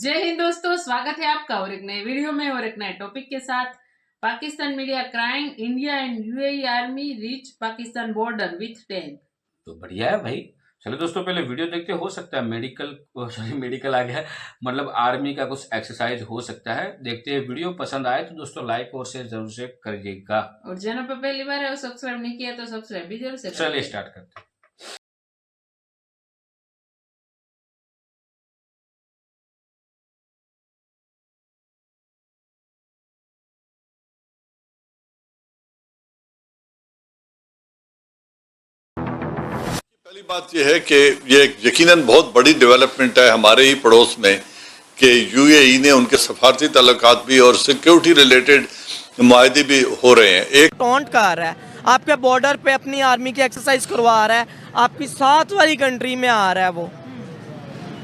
जय हिंद दोस्तों, स्वागत है आपका और एक नए वीडियो में और एक नए टॉपिक के साथ। Pakistan media crying India and UAE army reach Pakistan border with tank. तो बढ़िया है भाई। चलो दोस्तों, पहले वीडियो देखते। हो सकता है मेडिकल आ गया, मतलब आर्मी का कुछ एक्सरसाइज हो सकता है। देखते हैं वीडियो। पसंद आए तो दोस्तों लाइक और शेयर जरूर से करिएगा। और चैनल पर पहली बार है और सब्सक्राइब नहीं किया तो सब्सक्राइब भी जरूर से करिए। चलिए स्टार्ट करते हैं। पहली बात यह है कि ये यकीनन बहुत बड़ी डेवलपमेंट है हमारे ही पड़ोस में कि यूएई ने उनके सफारती ताल्लुकात भी और सिक्योरिटी रिलेटेड मुआहदे भी हो रहे हैं। एक टॉन्ट कर रहा है, आपके बॉर्डर पे अपनी आर्मी की एक्सरसाइज करवा रहा है, आपकी साथ वाली कंट्री में आ रहा है वो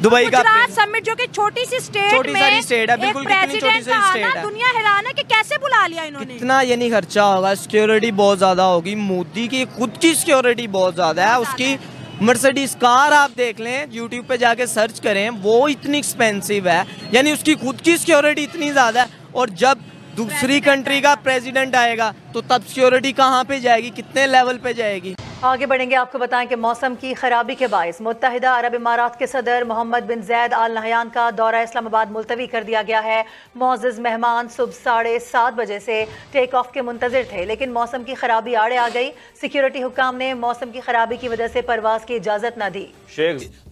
दुबई का गुजरात समिट जो कि छोटी सी स्टेट में सारी स्टेट है, बिल्कुल कितनी छोटी सी स्टेट है। दुनिया हैरान है कि कैसे बुला लिया इन्होंने। कितना ये नहीं खर्चा होगा, सिक्योरिटी बहुत ज्यादा होगी। मोदी की खुद की सिक्योरिटी बहुत ज्यादा है। उसकी मर्सिडीज कार आप देख लें, यूट्यूब पे जाके सर्च करें, वो इतनी एक्सपेंसिव है, यानी उसकी खुद की सिक्योरिटी इतनी ज्यादा है। और जब दूसरी कंट्री का प्रेसिडेंट आएगा तो तब सिक्योरिटी कहाँ पे जाएगी, कितने लेवल पे जाएगी। आगे बढ़ेंगे, आपको बताएं कि मौसम की खराबी के बायस मुत्तहिदा अरब इमारात के सदर मोहम्मद बिन जैद आल नहयान का दौरा इस्लामाबाद मुलतवी कर दिया गया है। मोअज़्ज़ज़ मेहमान सुबह 7:30 बजे से टेक ऑफ के मुंतज़िर थे, लेकिन मौसम की खराबी आड़े आ गई। सिक्योरिटी हुक्काम ने मौसम की खराबी की वजह से परवाज की इजाज़त न दी।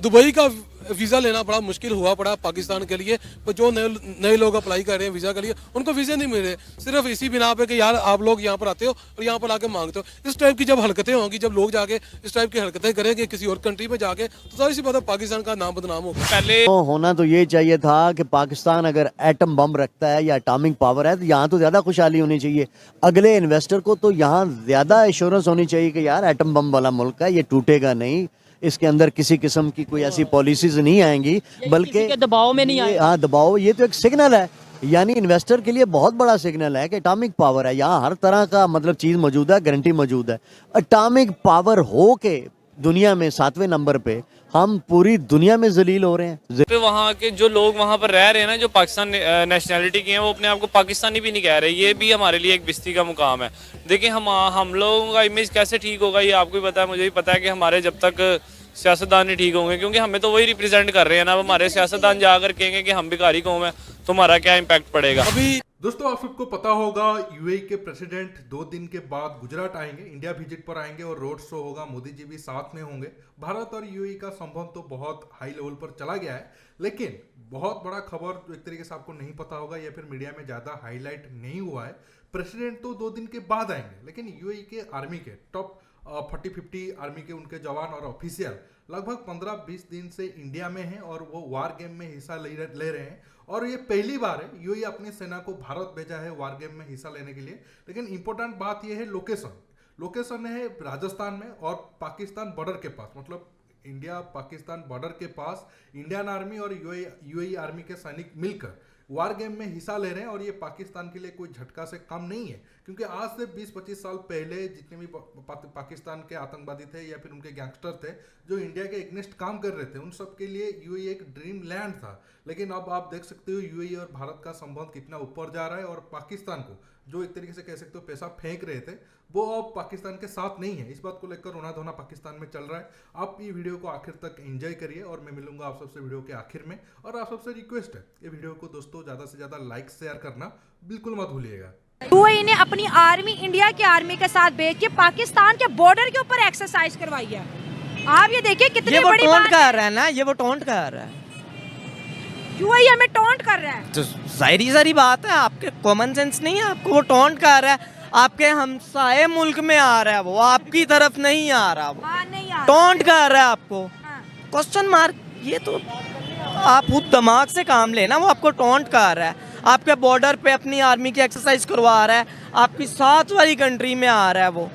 दुबई का वीज़ा लेना बड़ा मुश्किल हुआ पड़ा पाकिस्तान के लिए। पर जो नए लोग अप्लाई कर रहे हैं वीज़ा के लिए, उनको वीज़े नहीं मिल रहे, सिर्फ इसी बिना पे कि यार आप लोग यहाँ पर आते हो और यहाँ पर आके मांगते हो। इस टाइप की जब हरकतें होंगी, जब लोग जाके इस टाइप की हरकतें करेंगे किसी और कंट्री में जाके, तो सारी सी बात है पाकिस्तान का नाम बदनाम होगा। पहले तो होना तो ये चाहिए था कि पाकिस्तान अगर एटम बम रखता है या एटॉमिक पावर है तो यहाँ तो ज्यादा खुशहाली होनी चाहिए। अगले इन्वेस्टर को तो यहाँ ज्यादा एश्योरेंस होनी चाहिए कि यार एटम बम वाला मुल्क है, ये टूटेगा नहीं, इसके अंदर किसी किस्म की कोई ऐसी पॉलिसीज नहीं आएंगी, बल्कि दबाव में नहीं आएगा। हाँ, दबाव, ये तो एक सिग्नल है, यानी इन्वेस्टर के लिए बहुत बड़ा सिग्नल है कि एटॉमिक पावर है, यहाँ हर तरह का मतलब चीज मौजूद है, गारंटी मौजूद है। एटॉमिक पावर हो के दुनिया में 7वें नंबर पे, हम पूरी दुनिया में जलील हो रहे हैं। वहाँ के जो लोग वहाँ पर रह रहे हैं ना, जो पाकिस्तान नेशनैलिटी के हैं, वो अपने आप को पाकिस्तानी भी नहीं कह रहे। ये भी हमारे लिए एक बेइज्जती का मुकाम है। देखिए हम लोगों का इमेज कैसे ठीक होगा, ये आपको भी पता है, मुझे भी पता है कि हमारे जब तक सियासतदान नहीं ठीक होंगे, क्योंकि हमें तो वही रिप्रेजेंट कर रहे हैं ना। अब हमारे सियासतदान जाकर कहेंगे कि हम भिखारी कौम है, तो हमारा क्या इम्पैक्ट पड़ेगा। अभी दोस्तों, आप सबको पता होगा यूएई के प्रेसिडेंट 2 दिन के बाद गुजरात आएंगे, इंडिया विजिट पर आएंगे और रोड शो होगा। मोदी जी भी साथ में होंगे। भारत और यूएई का संबंध तो बहुत हाई लेवल पर चला गया है, लेकिन बहुत बड़ा खबर जो एक तरीके से आपको नहीं पता होगा या फिर मीडिया में ज्यादा हाईलाइट नहीं हुआ है। प्रेसिडेंट तो 2 दिन के बाद आएंगे, लेकिन यूएई के आर्मी के टॉप 40-50 आर्मी के उनके जवान और ऑफिशियल लगभग 15-20 दिन से इंडिया में हैं और वो वार गेम में हिस्सा ले रहे हैं। और ये पहली बार है यूएई अपनी सेना को भारत भेजा है वार गेम में हिस्सा लेने के लिए। लेकिन इंपॉर्टेंट बात यह है लोकेशन है राजस्थान में और पाकिस्तान बॉर्डर के पास, मतलब इंडिया पाकिस्तान बॉर्डर के पास इंडियन आर्मी और यूएई आर्मी के सैनिक मिलकर वार गेम में हिस्सा ले रहे हैं। और ये पाकिस्तान के लिए कोई झटका से कम नहीं है, क्योंकि आज से 20-25 साल पहले जितने भी पाकिस्तान के आतंकवादी थे या फिर उनके गैंगस्टर थे जो इंडिया के एग्नेस्ट काम कर रहे थे, उन सब के लिए यूएई एक ड्रीम लैंड था। लेकिन अब आप देख सकते हो यूएई और भारत का संबंध कितना ऊपर जा रहा है, और पाकिस्तान को जो एक तरीके से कह सकते हो पैसा फेंक रहे थे, वो अब पाकिस्तान के साथ नहीं है। इस बात को लेकर रोना धोना पाकिस्तान में चल रहा है। आप ये वीडियो को आखिर तक एंजॉय करिए और मैं मिलूंगा आप सबसे वीडियो के आखिर में। और आप सबसे रिक्वेस्ट है, ये वीडियो को दोस्तों ज्यादा से ज्यादा लाइक शेयर करना बिल्कुल मत भूलिएगा। यूएई ने अपनी आर्मी इंडिया की आर्मी के साथ भेज के पाकिस्तान के बॉर्डर के ऊपर एक्सरसाइज करवाई है। आप ये देखिए कितनी बड़ी टॉन्ट कर रहा है ना, ये वो टॉन्ट कर रहा है। यूएई हमें टॉन्ट कर रहा है, तो जाहिर सारी बात है, आपके कॉमन सेंस नहीं है, आपको वो टॉन्ट कर रहा है। आपके हमसाए मुल्क में आ रहा है वो, आपकी तरफ नहीं आ रहा वो, टॉन्ट कर रहा है आपको। क्वेश्चन मार्क, ये तो आप खुद दिमाग से काम लेना। वो आपको टॉन्ट कर रहा है, आपके बॉर्डर पे अपनी आर्मी की एक्सरसाइज करवा रहा है, आपकी साथ वाली कंट्री में आ रहा है वो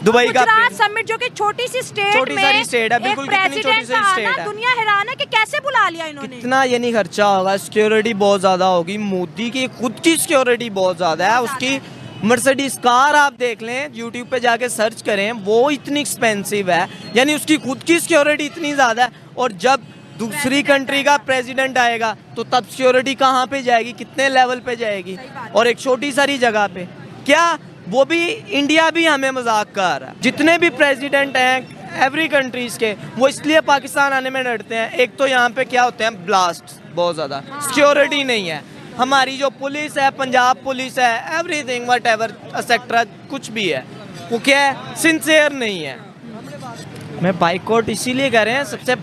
दुबई का गुजरात समिट जो कि छोटी सी स्टेट में सारी स्टेट है, बिल्कुल कितनी छोटी सी स्टेट है। दुनिया हैरान है कि कैसे बुला लिया इन्होंने। कितना ये नहीं खर्चा होगा, सिक्योरिटी बहुत ज्यादा होगी। मोदी की खुद की सिक्योरिटी बहुत ज्यादा है। उसकी मर्सिडीज कार आप देख लें, यूट्यूब पे जाके सर्च करें, वो इतनी एक्सपेंसिव है, यानी उसकी खुद की सिक्योरिटी इतनी ज्यादा है। और जब दूसरी कंट्री का प्रेसिडेंट आएगा तो तब सिक्योरिटी कहाँ पे जाएगी, कितने लेवल पे जाएगी, और एक छोटी सारी जगह पे क्या, वो भी इंडिया भी हमें मजाक कर रहा है। जितने भी प्रेसिडेंट हैं एवरी कंट्रीज के, वो इसलिए पाकिस्तान आने में डरते हैं। एक तो यहाँ पे क्या होते हैं, ब्लास्ट बहुत ज़्यादा, सिक्योरिटी नहीं है। हमारी जो पुलिस है, पंजाब पुलिस है, एवरीथिंग वट एवर एक्सेट्रा कुछ भी है, वो क्या है, सिंसियर नहीं है। मैं बाइकआउट इसीलिए कर रहे हैं, सबसे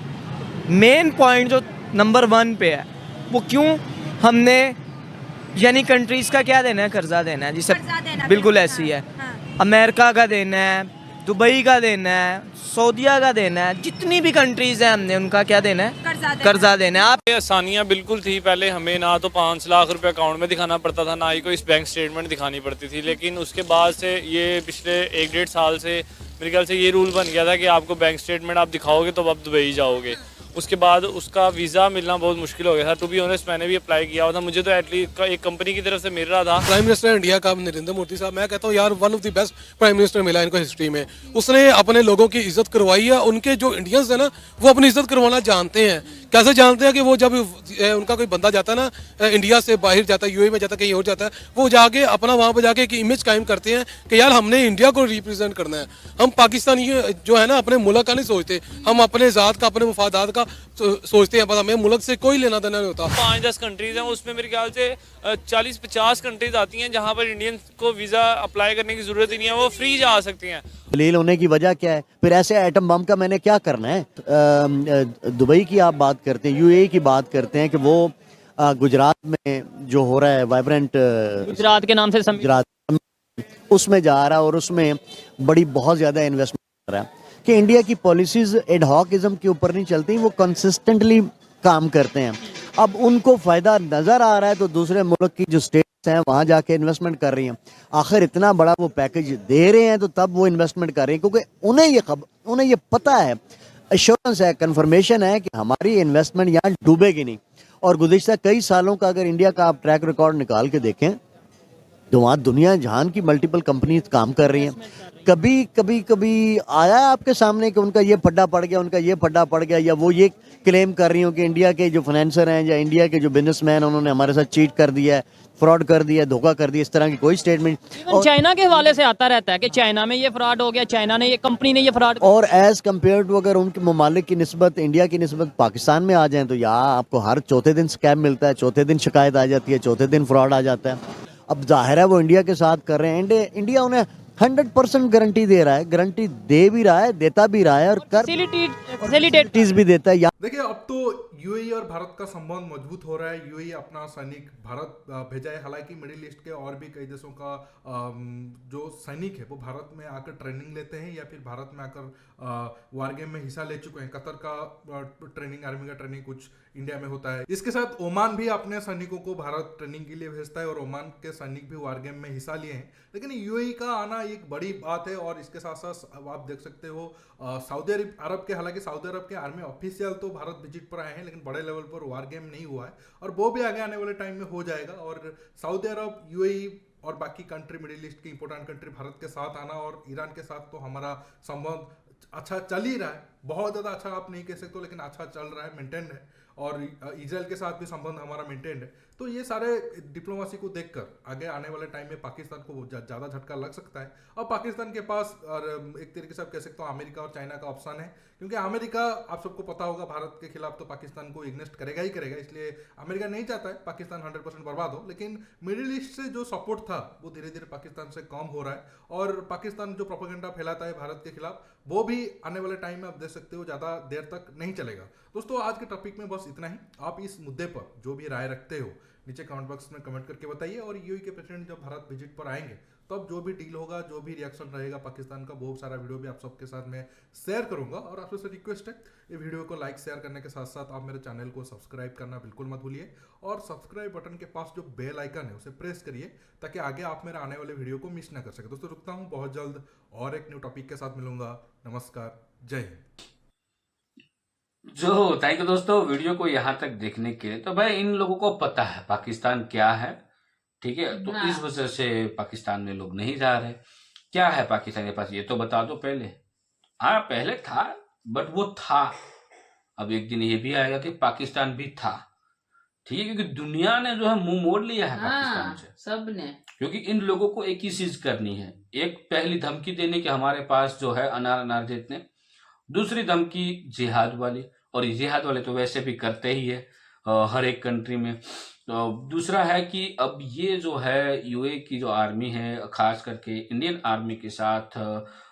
मेन पॉइंट जो नंबर 1 पे है वो क्यों, हमने यानी कंट्रीज़ का क्या देना है, कर्जा देना है, जिसे बिल्कुल ऐसी है। अमेरिका का देना है, दुबई का देना है, सऊदीया का देना है, जितनी भी कंट्रीज़ हैं हमने उनका क्या देना है, कर्जा देना है। आप ये आसानियाँ बिल्कुल थी पहले, हमें ना तो 5 लाख रुपए अकाउंट में दिखाना पड़ता था, ना ही कोई बैंक स्टेटमेंट दिखानी पड़ती थी। लेकिन उसके बाद से ये पिछले 1-1.5 साल से मेरे ख्याल से ये रूल बन गया था कि आपको बैंक स्टेटमेंट आप दिखाओगे तो आप दुबई जाओगे। उसके बाद उसका वीज़ा मिलना बहुत मुश्किल हो गया था। टू बी ऑनेस्ट मैंने भी अप्लाई किया हुआ था, मुझे तो एटलीस्ट एक कंपनी की तरफ से मिल रहा था। प्राइम मिनिस्टर इंडिया का नरेंद्र मोदी साहब, मैं कहता हूँ यार one of the best prime minister मिला इनको हिस्ट्री में। उसने अपने लोगों की इज्जत करवाई है। उनके जो इंडियंस है ना, वो अपनी इज्जत करवाना जानते हैं। कैसे जानते हैं कि वो जब उनका कोई बंदा जाता है ना, इंडिया से बाहर जाता है, यूएई में जाता है, कहीं और जाता है, वो जाके अपना वहाँ पर जाके एक इमेज कायम करते हैं कि यार हमने इंडिया को रिप्रेजेंट करना है। हम पाकिस्तानी जो है ना, अपने मुल्क का नहीं सोचते, हम अपने ज़ात का, अपने मुफादात का सोचते हैं। बस हमें मुल्क से कोई लेना देना नहीं होता। 5-10 कंट्रीज हैं, उसमें मेरे ख्याल से 40-50 कंट्रीज आती हैं जहाँ पर इंडियन को वीज़ा अप्लाई करने की ज़रूरत ही नहीं है, वो फ्री जा सकती हैं। दलील होने की वजह क्या है? फिर ऐसे एटम बम का मैंने क्या करना है? दुबई की आप बात करते हैं, यूएई की बात करते हैं कि वो गुजरात में जो हो रहा है वाइब्रेंट, गुजरात के नाम से गुजरात उसमें जा रहा है और उसमें बड़ी बहुत ज़्यादा इन्वेस्टमेंट कर रहा है कि इंडिया की पॉलिसीज एडहॉकिज्म के ऊपर नहीं चलती, वो कंसिस्टेंटली काम करते हैं। अब उनको फ़ायदा नज़र आ रहा है तो दूसरे मुल्क की जो स्टेट्स हैं वहाँ जाके इन्वेस्टमेंट कर रही हैं। आखिर इतना बड़ा वो पैकेज दे रहे हैं तो तब वो इन्वेस्टमेंट कर रही हैं, क्योंकि उन्हें ये पता है, एश्योरेंस है, कंफर्मेशन है कि हमारी इन्वेस्टमेंट यहाँ डूबेगी नहीं। और गुज़िश्ता कई सालों का अगर इंडिया का आप ट्रैक रिकॉर्ड निकाल के देखें तो वहाँ दुनिया जहान की मल्टीपल कंपनीज काम कर रही हैं। कभी आया है आपके सामने कि उनका ये फड्डा पड़ गया, उनका ये फड्डा पड़ गया, या वो ये क्लेम कर रही हो कि इंडिया के जो फाइनेंसर हैं या इंडिया के जो बिजनेसमैन उन्होंने हमारे साथ चीट कर दिया है, फ्रॉड कर दिया, धोखा कर दिया, इस तरह की कोई स्टेटमेंट। और चाइना के हवाले से आता रहता है कि चाइना में ये फ्रॉड हो गया, चाइना ने ये कंपनी ने ये फ्रॉड। और एज कम्पेयर टू अगर उनके ममालिक की निस्बत, इंडिया की निस्बत पाकिस्तान में आ जाएं तो यहाँ आपको हर चौथे दिन स्कैम मिलता है, चौथे दिन शिकायत आ जाती है, चौथे दिन फ्रॉड आ जाता है। अब जाहिर है वो इंडिया के साथ कर रहे हैं, इंडिया उन्हें 100% गारंटी दे रहा है, गारंटी दे भी रहा है, देता भी रहा है और फैसिलिटीज भी देता है। देखिए, अब तो यूएई और भारत का संबंध मजबूत हो रहा है। यूएई अपना सैनिक भारत भेजा है। हालांकि मिडिल ईस्ट के और भी कई देशों का जो सैनिक है वो भारत में आकर ट्रेनिंग लेते हैं या फिर भारत में आकर वार गेम में हिस्सा ले चुके हैं। कतर का ट्रेनिंग, आर्मी का ट्रेनिंग कुछ इंडिया में होता है। इसके साथ ओमान भी अपने सैनिकों को भारत ट्रेनिंग के लिए भेजता है और ओमान के सैनिक भी वार गेम में हिस्सा लिए हैं। लेकिन यूएई का आना एक बड़ी बात है। और इसके साथ साथ आप देख सकते हो सऊदी अरब के, हालांकि सऊदी अरब के आर्मी ऑफिशियल तो भारत विजिट पर आए हैं, लेकिन बड़े लेवल पर वार गेम नहीं हुआ है और वो भी आगे आने वाले टाइम में हो जाएगा। और सऊदी अरब, यूएई और बाकी कंट्री, मिडिल ईस्ट की इंपॉर्टेंट कंट्री भारत के साथ आना, और ईरान के साथ तो हमारा संबंध अच्छा चल ही रहा है। बहुत ज़्यादा अच्छा आप नहीं कह सकते, लेकिन अच्छा चल रहा है, मेंटेन है। और इजराइल के साथ भी संबंध हमारा मेंटेन है। तो ये सारे डिप्लोमेसी को देखकर आगे आने वाले टाइम में पाकिस्तान को ज़्यादा झटका लग सकता है। और पाकिस्तान के पास और एक तरीके से आप कह सकते हो अमेरिका और चाइना का ऑप्शन है, क्योंकि अमेरिका, आप सबको पता होगा, भारत के खिलाफ तो पाकिस्तान को इग्नेस्ट करेगा ही करेगा। इसलिए अमेरिका नहीं चाहता है पाकिस्तान 100% बर्बाद हो। लेकिन मिडिल ईस्ट से जो सपोर्ट था वो धीरे धीरे पाकिस्तान से कम हो रहा है। और पाकिस्तान जो प्रोपेगेंडा फैलाता है भारत के खिलाफ, वो भी आने वाले टाइम में आप देख सकते हो ज़्यादा देर तक नहीं चलेगा। दोस्तों, आज के टॉपिक में बस इतना ही। आप इस मुद्दे पर जो भी राय रखते हो नीचे कमेंट बॉक्स में कमेंट करके बताइए। और यूएई के प्रेसिडेंट जब भारत विजिट पर आएंगे तब जो भी डील होगा, जो भी रिएक्शन रहेगा पाकिस्तान का, बहुत सारा वीडियो भी आप सबके साथ में शेयर करूंगा। और आपसे रिक्वेस्ट है, ये वीडियो को लाइक शेयर करने के साथ साथ आप मेरे चैनल को सब्सक्राइब करना बिल्कुल मत भूलिए। और सब्सक्राइब बटन के पास जो बेल आइकन है उसे प्रेस करिए ताकि आगे आप मेरे आने वाले वीडियो को मिस ना कर सके। दोस्तों, रुकता हूँ, बहुत जल्द और एक न्यू टॉपिक के साथ मिलूंगा। नमस्कार, जय हिंद। जो थैंक यू दोस्तों वीडियो को यहाँ तक देखने के लिए। तो भाई इन लोगों को पता है पाकिस्तान क्या है, ठीक है, तो हाँ। इस वजह से पाकिस्तान में लोग नहीं जा रहे। क्या है पाकिस्तान के पास, ये तो बता दो पहले। हाँ, पहले था, बट वो था, अब एक दिन ये भी आएगा कि पाकिस्तान भी था, ठीक है, क्योंकि दुनिया ने जो है मुंह मोड़ लिया है पाकिस्तान हाँ, से, सब ने। क्योंकि इन लोगों को एक ही चीज करनी है, एक पहली धमकी देने की हमारे पास जो है अनार जितने, दूसरी धमकी जिहाद वाली, और ये जिहाद वाले तो वैसे भी करते ही है हर एक कंट्री में। तो दूसरा है कि अब ये जो है यूए की जो आर्मी है, खास करके इंडियन आर्मी के साथ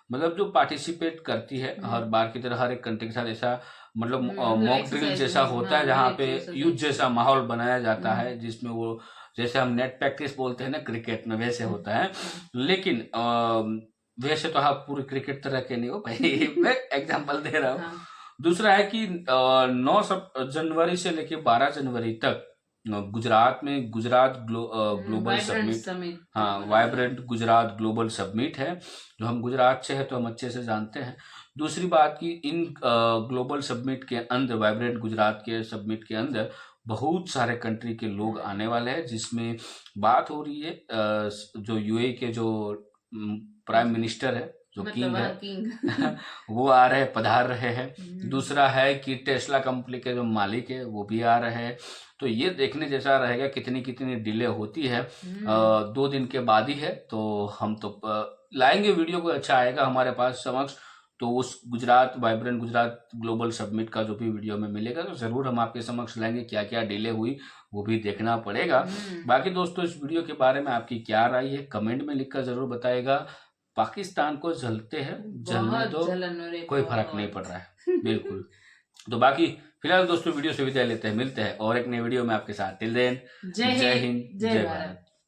मतलब जो पार्टिसिपेट करती है हर बार की तरह हर एक कंट्री के साथ, ऐसा मतलब मॉक ड्रिल जैसा होता है जहाँ पे युद्ध जैसा माहौल बनाया जाता है, जिसमें वो जैसे हम नेट प्रैक्टिस बोलते हैं ना क्रिकेट में, वैसे होता है। लेकिन वैसे तो आप पूरी क्रिकेट तरह के नहीं हो भाई, मैं एग्जांपल दे रहा हूँ। दूसरा है कि 9 जनवरी से लेके 12 जनवरी तक गुजरात में गुजरात ग्लोबल समिट, हाँ, वाइब्रेंट गुजरात ग्लोबल समिट है, जो हम गुजरात से है तो हम अच्छे से जानते हैं। दूसरी बात कि इन ग्लोबल समिट के अंदर, वाइब्रेंट गुजरात के समिट के अंदर बहुत सारे कंट्री के लोग आने वाले हैं, जिसमें बात हो रही है जो यूए के जो प्राइम मिनिस्टर है, जो मतलब किंग है वो आ रहे, पधार रहे हैं। दूसरा है कि टेस्ला कंपनी के जो मालिक है वो भी आ रहे हैं। तो ये देखने जैसा रहेगा कितनी कितनी डिले होती है। 2 दिन के बाद ही है, तो हम तो लाएंगे वीडियो, को अच्छा आएगा हमारे पास समक्ष, तो उस Gujarat vibrant Gujarat global summit का जो भी वीडियो में मिलेगा तो जरूर हम आपके समक्ष लाएंगे। क्या क्या डिले हुई वो भी देखना पड़ेगा। बाकी दोस्तों, इस वीडियो के बारे में आपकी क्या राय है कमेंट में लिखकर जरूर बताएगा। पाकिस्तान को जलते हैं, जलने दो, कोई फर्क नहीं पड़ रहा है बिल्कुल। तो बाकी फिलहाल दोस्तों वीडियो से विदाई लेते हैं, मिलते हैं और एक नए वीडियो में आपके साथ। टिल देन, जय हिंद, जय भारत।